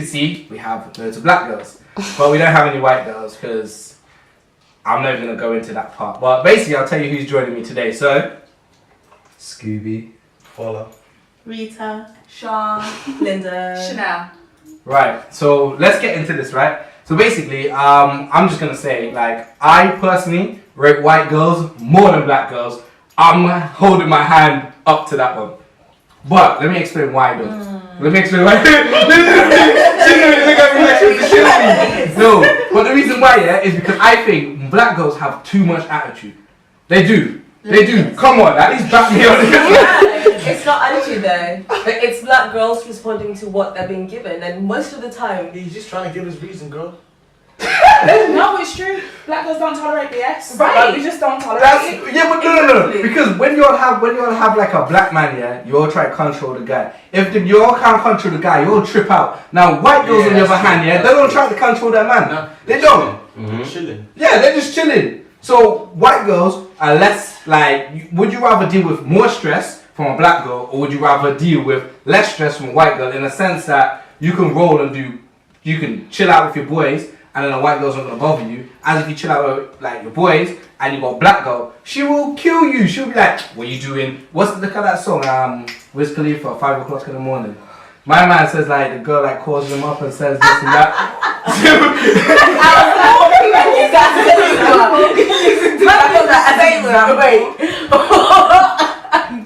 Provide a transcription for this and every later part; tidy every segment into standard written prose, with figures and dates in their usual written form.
see, we have loads of black girls, but we don't have any white girls because I'm never gonna go into that part. But basically, I'll tell you who's joining me today. So, Scooby, Follow, Rita, Sean, Linda, Chanel. right. So let's get into this, right? So basically, I'm just gonna say, like, I personally rate white girls more than black girls. I'm holding my hand up to that one. But let me explain why though. Let me explain why. No, but the reason why, yeah, is because I think black girls have too much attitude. They do. They do. Come on, at least back me on this. It's not attitude though. It's black girls responding to what they're being given, and most of the time, he's just trying to give his reason, girl. No, it's true. Black girls don't tolerate BS. Right. Like, we just don't tolerate it. Yeah, but no. Because when you all have like a black man, yeah, you all try to control the guy. If you all can't control the guy, you all trip out. Now, white girls on the other hand, yeah, they don't try to control their man. No, they don't. Chilling. Yeah, they're just chilling. So white girls are less like. Would you rather deal with more stress from a black girl, or would you rather deal with less stress from a white girl? In a sense that you can roll and do, you can chill out with your boys. And then a white girl's not gonna bother you. As if you chill out with like your boys and you got a black girl, she will kill you. She'll be like, "What are you doing? What's the look at that song? Wiz Khalifa, 5 o'clock in the morning." My man says like the girl like calls him up and says this and that. I'm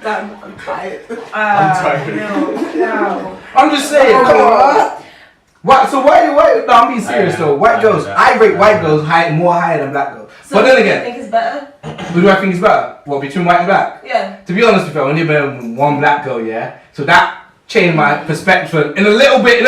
tired. No. I'm just saying, come on. What? So why? No, I'm being serious though. White girls, I rate white girls more higher than black girls. So but then do again, you think it's better? who do I think is better? What, between white and black? Yeah. To be honest with you, I only been one black girl, yeah. So that changed my perspective in a little way. It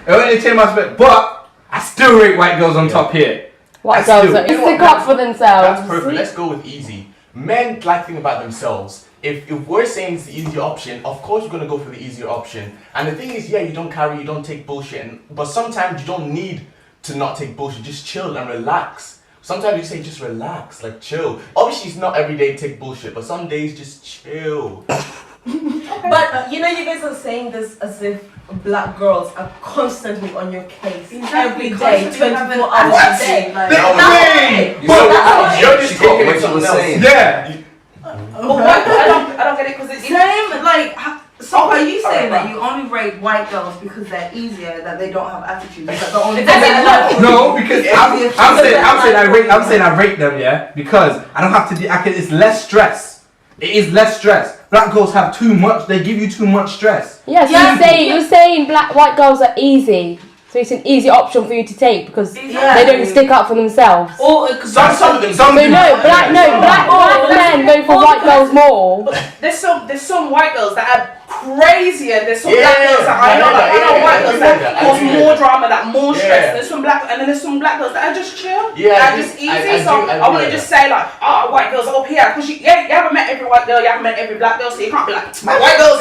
only changed my perspective, but I still rate white girls on top here. White girls are stick up for themselves. That's perfect. Let's go with easy. Men like thinking about themselves. If we're saying it's the easier option, of course we're gonna go for the easier option. And the thing is, yeah, you don't take bullshit, but sometimes you don't need to not take bullshit. Just chill and relax. Sometimes you say just relax, like chill. Obviously, it's not every day take bullshit, but some days just chill. But you know, you guys are saying this as if black girls are constantly on your case every day, 24 hours a day. Like, You're just taking what you were saying. Yeah. I don't get it because it's Same, like, so are you saying that you only rate white girls because they're easier, that they don't have attitude? Is that the only thing? No, because I'm saying I rate them, yeah, because I don't have to do. It's less stress. It is less stress. Black girls have too much. They give you too much stress. Yes, you're saying white girls are easy. So it's an easy option for you to take because they don't stick up for themselves. Or some of them. Black men go for white girls more. There's some white girls that are crazier. There's some black girls that I know white girls that cause more drama, that more stress. There's some black, and then there's some black girls that are just chill. That are just easy. I wouldn't just say like, oh, white girls are up here because you haven't met every white girl, you haven't met every black girl, so you can't be like, my white girls.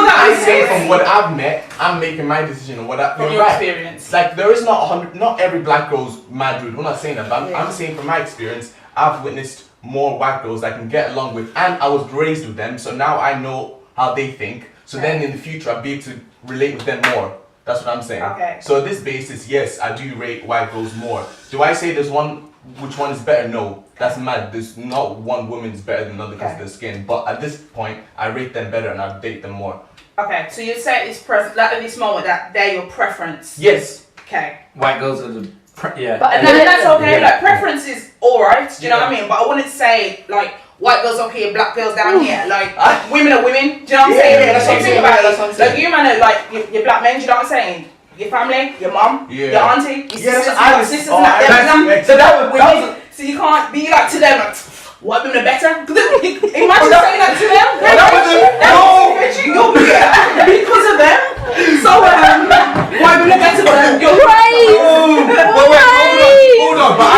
I say from what I've met, I'm making my decision on what from your experience. Like there is not every black girl's mad rude. We're not saying that, but I'm saying from my experience, I've witnessed more white girls that I can get along with, and I was raised with them, so now I know how they think. So then in the future, I'll be able to relate with them more. That's what I'm saying. Okay. So this basis, yes, I do rate white girls more. Do I say there's which one is better? No, that's mad. There's not one woman's better than another because of their skin. But at this point, I rate them better and I date them more. Okay, so you say it's like at this moment that they're your preference. Yes. Okay. White girls are the But and that's okay. Like preference is alright. Do you know what I mean? But I wouldn't say like white girls up here, black girls down here. Like women are women. Do you know what I'm saying? That's what I'm saying. Like you man are like your black men. Do you know what I'm saying? Your family, your mum, your auntie, your sisters, so you can't be like to them like, white women are better. Imagine saying that to them. You'll be because of them. So white women are better than you're crazy. Hold on, but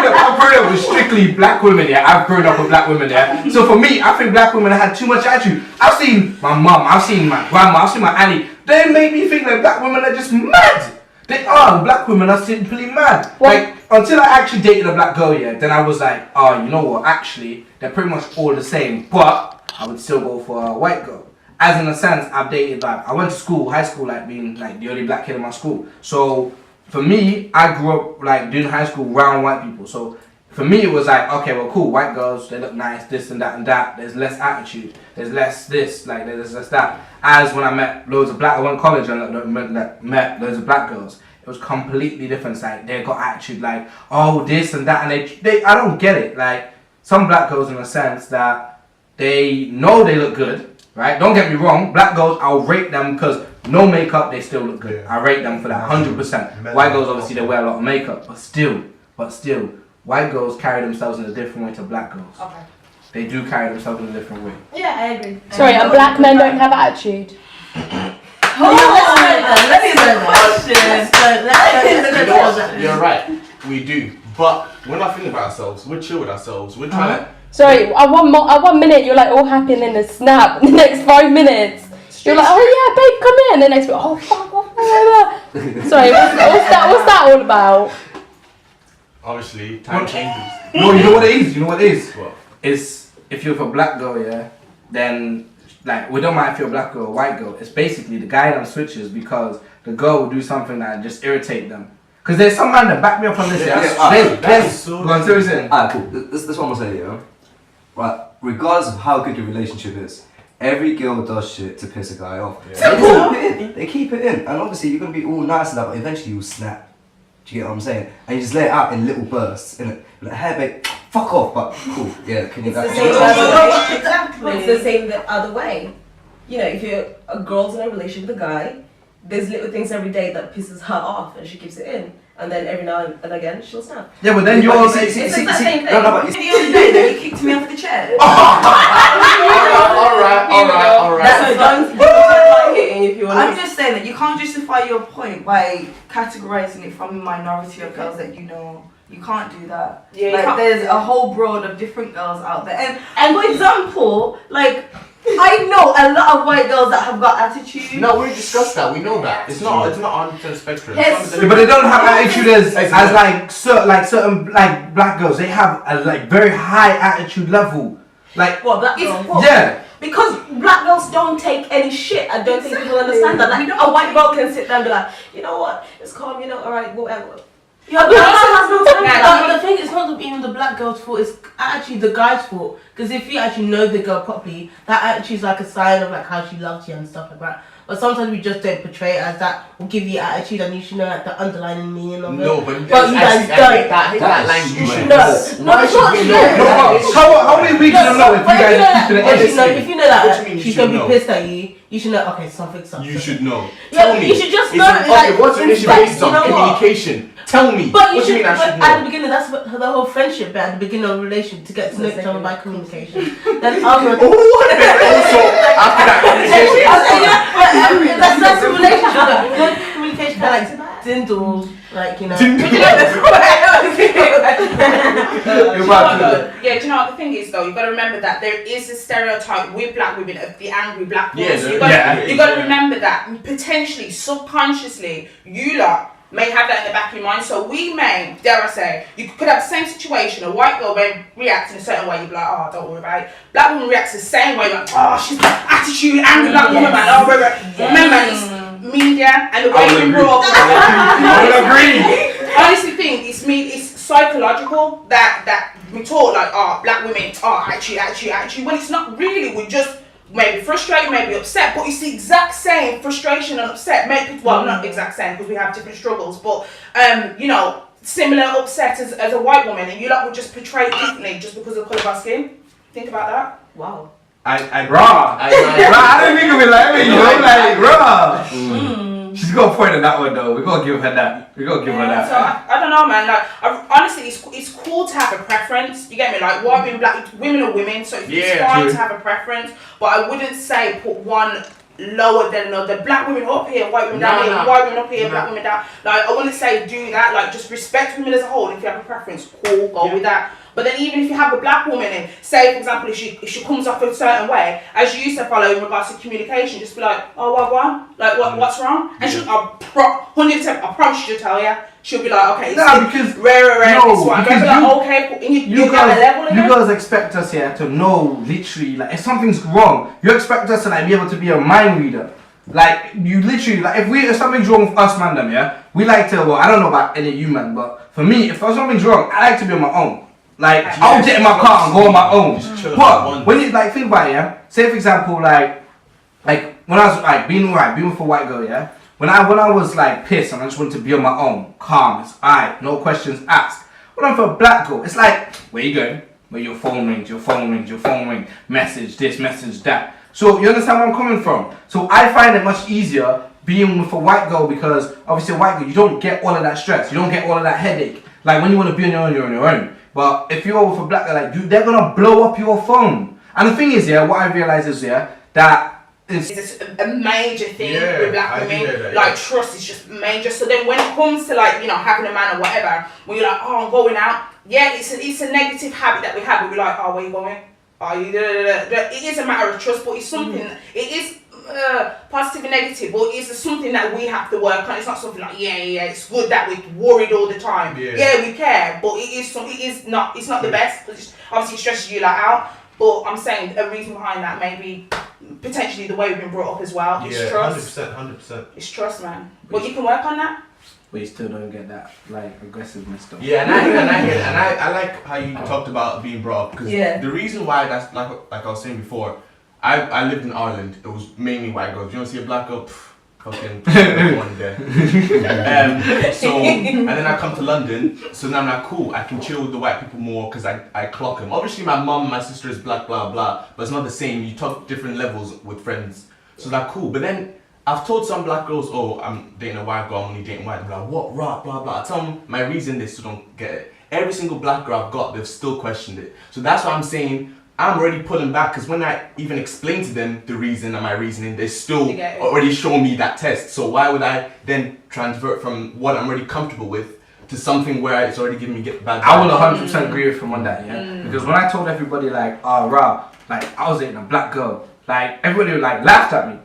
I've grown up with strictly black women, yeah. I've grown up with black women, yeah. So for me, I think black women had too much attitude. I've seen my mum, I've seen my grandma, I've seen my auntie. They make me think that black women are just mad. They are. Black women are simply mad. Like, until I actually dated a black girl, yeah, then I was like, oh, you know what, actually, they're pretty much all the same, but I would still go for a white girl. as in a sense, I've dated like I went to school, high school, like being like the only black kid in my school. So for me, I grew up like doing high school around white people. So for me, it was like, okay, well, cool, white girls, they look nice, this and that and that. There's less attitude, there's less this, like there's less that. As when I met loads of black, I went to college and met loads of black girls. It was completely different. It's like they got attitude, like oh this and that, and they I don't get it. Like some black girls in a sense that they know they look good, right? Don't get me wrong, black girls, I'll rate them because no makeup, they still look good. I rate them for that 100%. White girls obviously they wear a lot of makeup, but still, white girls carry themselves in a different way to black girls. Okay. They do carry themselves in a different way. Yeah, I agree. Sorry, and black men don't have attitude. Let me know question. You're right. We do. But we're not thinking about ourselves. We're chill with ourselves. We're trying to. Sorry, at 1 minute you're like all happy and then a snap. The next 5 minutes you're like, oh yeah, babe, come in. And the next minute, oh fuck off. Sorry, what's that all about? Obviously, time changes. No, you know what it is? You know what it is? What? It's if you're a black girl, yeah, then like we don't mind if you're a black girl or a white girl. It's basically the guy that switches because the girl will do something that just irritate them. Because there's some man that back me up on this. Go on, seriously. Alright, cool. This is what I'm gonna say, yeah. Right, regardless of how good your relationship is, every girl does shit to piss a guy off. Yeah. They keep it in, and obviously you're gonna be all nice and that, but eventually you'll snap. Do you get what I'm saying? And you just let it out in little bursts, innit? Like, hey babe, fuck off, but cool. Yeah, can you? It's the same the other way. Exactly. It's the same the other way. You know, if you're a girl's in a relationship with a guy, there's little things every day that pisses her off, and she keeps it in. And then every now and again, she'll snap. Yeah, but then you're It's the same thing. No, but The other day that you kicked me off the chair. Alright. That's Don't like hitting if you want. I'm just saying that you can't justify your point by categorizing it from a minority of girls that you know. You can't do that. Yeah, like there's a whole broad of different girls out there. And for example, like I know a lot of white girls that have got attitude. No, we discussed that. We know that. It's not on the spectrum. Yes. Yeah, but they don't have attitude as certain like black girls. They have a like very high attitude level. Like What, black girls? yeah. Because black girls don't take any shit. I don't think people understand that. Like a white girl can sit there and be like, you know what, it's calm, you know, alright, whatever. Yeah, but the thing is not even the black girl's fault, it's actually the guy's fault. Because if you actually know the girl properly, that attitude's like a sign of like how she loves you and stuff like that. But sometimes we just don't portray it as that will give you attitude and you should know like the underlying meaning of it. No, but you guys don't. I hate that line. You should No, know. it's not true. How many weeks do you know if you guys keep to the end? If you know that she's going to be pissed at you, you should know, okay, something's up. You should know. Yeah, Tell me. you should just It's know. okay, what's your issue based on? You know what? Communication. Tell me. But you What do you mean I should know? at the beginning, that's what the whole friendship bit at the beginning of a relationship to get to know each other by communication. Then after Also, after that conversation. that's a relationship. Good communication kind of like dindle, like you know. Yeah, do you know what the thing is though? You've got to remember that there is a stereotype with black women of the angry black boys. Yeah, So you've got to remember that potentially, subconsciously, you lot may have that in the back of your mind. So we may, dare I say, you could have the same situation. A white girl may react in a certain way. You'd be like, oh, don't worry about it. Black woman reacts the same way, like, oh, she's attitude, angry black woman, man. Oh, remember, it's media and the way we grew up. I would agree. Honestly, it's psychological that we talk like, oh, black women, oh, actually, when it's not really. We just maybe frustrated, maybe upset, but it's the exact same frustration and upset. Maybe, well, not the exact same because we have different struggles, but you know, similar upset as a white woman, and you lot would just portray it differently just because of the colour of our skin. Think about that. Wow. I didn't think of it like that, you know, like raw. She's got a point on that one though. We gotta give her that. So I don't know, man. Like, honestly, it's cool to have a preference. You get me? Like, white women, black women are women, so it's fine to have a preference. But I wouldn't say put one lower than another. Black women up here, white women down here. White women up here, black women down. Like, I wouldn't say do that. Like, just respect women as a whole. If you have a preference, cool, go with that. But then even if you have a black woman in, say for example, if she comes off a certain way, as you used to follow in regards to communication, just be like, oh, what? Like, what's wrong? And she'll, 100%, I promise she'll tell you. She'll be like, okay, because rare, this one. because Be like, okay, cool. And you get a level in you it. guys expect us here to know literally, like, if something's wrong, you expect us to like be able to be a mind reader. Like, you literally, like, if something's wrong with us, man, them, yeah, we like to, well, I don't know about any of you, man, but for me, if something's wrong, I like to be on my own. Like, I'll get in my car and go on my own. But when you, like, think about it, yeah, say for example, like when I was, like, being with a white girl, yeah, when I was, like, pissed and I just wanted to be on my own, calm, it's alright, no questions asked. When I'm for a black girl, it's like, where you going? Where your phone rings, message this, message that. So, you understand where I'm coming from? So, I find it much easier being with a white girl because, obviously, a white girl, you don't get all of that stress. You don't get all of that headache. Like, when you want to be on your own, you're on your own. But if you're with a black girl, like, they're going to blow up your phone. And the thing is, yeah, what I realize is, yeah, that it's a major thing with black women. Like, trust is just major. So then when it comes to, like, you know, having a man or whatever, when you're like, oh, I'm going out, yeah, it's a negative habit that we have. We're like, oh, where you going? Oh, you it is a matter of trust, but it's something, it is positive and negative, but it's something that we have to work on. It's not something like, yeah, it's good that we're worried all the time. Yeah, we care, but it's not the best, because obviously it stresses you like out. But I'm saying a reason behind that may be potentially the way we've been brought up as well. It's trust. 100%. It's trust, man. But you can work on that. But you still don't get that, like, aggressiveness stuff. Yeah, and I hear it, and I like how you talked about being brought up, because the reason why that's, like I was saying before, I lived in Ireland, it was mainly white girls. You don't see a black girl, fucking one there. So, and then I come to London, so now I'm like, cool, I can chill with the white people more because I clock them. Obviously my mum, my sister is black, blah, blah, but it's not the same. You talk different levels with friends. So it's like, cool. But then I've told some black girls, oh, I'm dating a white girl, I'm only dating white. They're like, what, rah, blah, blah. I tell them my reason, they still don't get it. Every single black girl I've got, they've still questioned it. So that's why I'm saying, I'm already pulling back, because when I even explain to them the reason and my reasoning, they still already show me that test. So why would I then transvert from what I'm already comfortable with to something where it's already giving me bad vibes? I would 100% agree with him on that, yeah? Because when I told everybody, like, oh, rah, like, I was dating a black girl, like, everybody, like, laughed at me.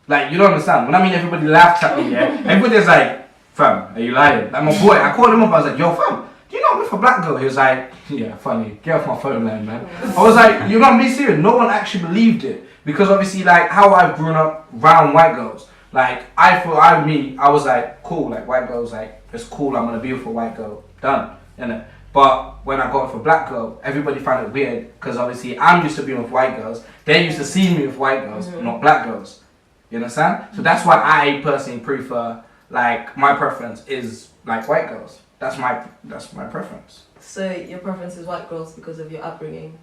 Like, you don't understand. When I mean everybody laughed at me, yeah? Everybody's like, fam, are you lying? Like, my boy, I called him up, I was like, yo, fam, do you know I'm with a black girl? He was like, yeah, funny, get off my phone line, man. I was like, you're not being serious. No one actually believed it. Because obviously, like, how I've grown up around white girls, like, I was like, cool, like, white girls, like, it's cool, I'm gonna be with a white girl, done, innit? But when I got with a black girl, everybody found it weird, because obviously I'm used to being with white girls. They used to see me with white girls, not black girls. You understand? So that's why I personally prefer, like, my preference is, like, white girls. That's my preference. So your preference is white girls because of your upbringing?